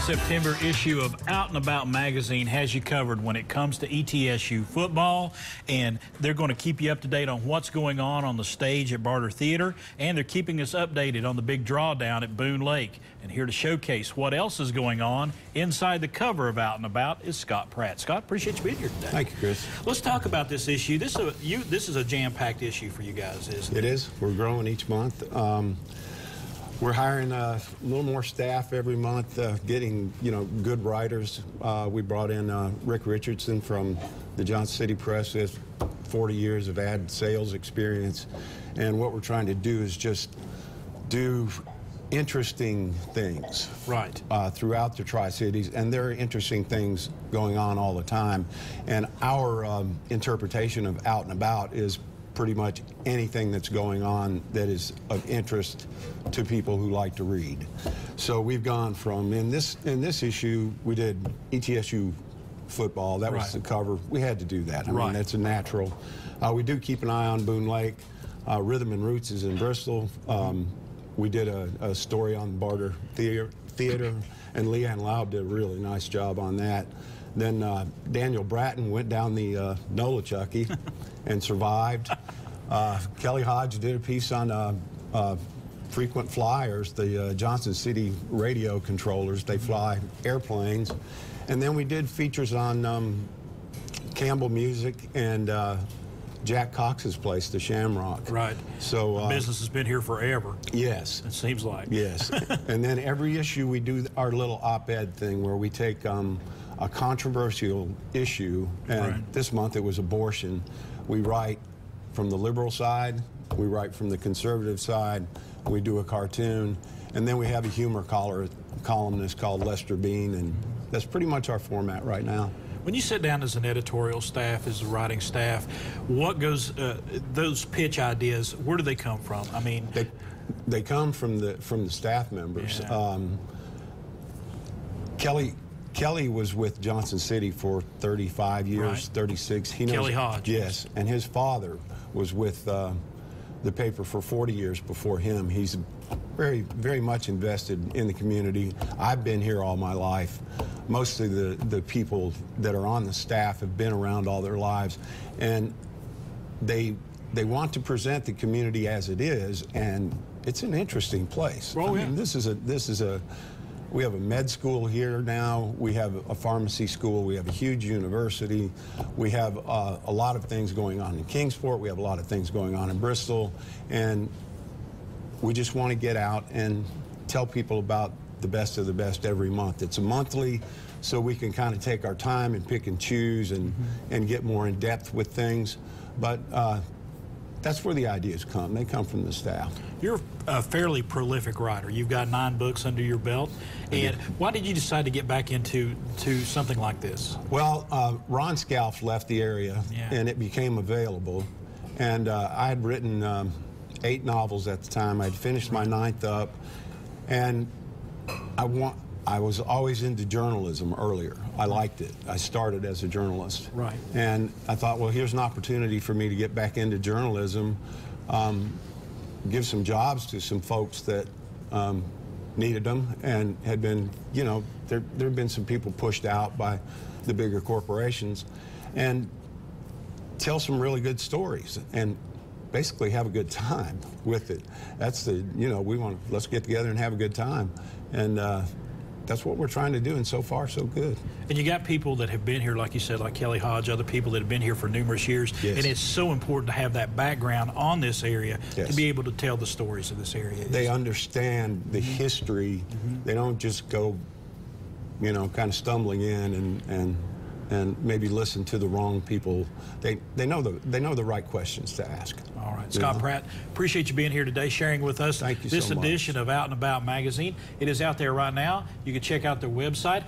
September issue of Out and About magazine has you covered when it comes to ETSU football, and they're going to keep you up to date on what's going on the stage at Barter Theatre, and they're keeping us updated on the big drawdown at Boone Lake. And here to showcase what else is going on inside the cover of Out and About is Scott Pratt. Scott, appreciate you being here today. Thank you, Chris. Let's talk about this issue. This is a jam-packed issue for you guys, isn't it? It is. We're growing each month. We're hiring a little more staff every month, getting, good writers. We brought in Rick Richardson from the Johnson City Press with 40 years of ad sales experience. And what we're trying to do is just do interesting things throughout the Tri-Cities, and there are interesting things going on all the time. And our interpretation of Out and About is pretty much anything that's going on that is of interest to people who like to read. So we've gone from, in this issue, we did ETSU football. That was the cover. We had to do that. I mean, that's a natural. We do keep an eye on Boone Lake. Rhythm and Roots is in Bristol. We did a story on Barter Theatre, and Leanne Laub did a really nice job on that. Then Daniel Bratton went down the Nolichucky and survived. Kelly Hodge did a piece on frequent flyers, the Johnson City radio controllers. They fly airplanes. And then we did features on Campbell Music and Jack Cox's place, the Shamrock. Right. So the business has been here forever. Yes. It seems like. Yes. And then every issue we do our little op-ed thing where we take a controversial issue, and this month it was abortion. We write from the liberal side, we write from the conservative side, we do a cartoon, and then we have a humor columnist called Lester Bean, and that's pretty much our format right now. When you sit down as an editorial staff, as a writing staff, what goes, those pitch ideas, where do they come from? I mean, they come from the staff members. Yeah. Kelly was with Johnson City for 35 years, 36. He knows, Kelly Hodge. Yes, and his father was with the paper for 40 years before him. He's very, very much invested in the community. I've been here all my life. Most of the people that are on the staff have been around all their lives, and they want to present the community as it is, and it's an interesting place. Oh, I mean, this is a we have a med school here now. We have a pharmacy school. We have a huge university. We have a lot of things going on in Kingsport. We have a lot of things going on in Bristol. And we just want to get out and tell people about the best of the best every month. It's a monthly, so we can kind of take our time and pick and choose and get more in depth with things. But that's where the ideas come. They come from the staff. You're a fairly prolific writer. You've got 9 books under your belt. And why did you decide to get back into something like this? Well, Ron Scalf left the area, and it became available. And I had written 8 novels at the time. I'd finished my 9th up, and I was always into journalism earlier. I liked it. I started as a journalist. Right. And I thought, well, here's an opportunity for me to get back into journalism, give some jobs to some folks that needed them and had been, there have been some people pushed out by the bigger corporations, and tell some really good stories and basically have a good time with it. That's the, let's get together and have a good time. And that's what we're trying to do, and so far, so good. And you got people that have been here, like you said, like Kelly Hodge, other people that have been here for numerous years. Yes. And it's so important to have that background on this area to be able to tell the stories of this area. They understand the history. They don't just go, kind of stumbling in and maybe listen to the wrong people. They know the right questions to ask. All right, Scott Pratt, appreciate you being here today, sharing with us Thank you this so much. edition of Out and About magazine. It is out there right now. You can check out their website.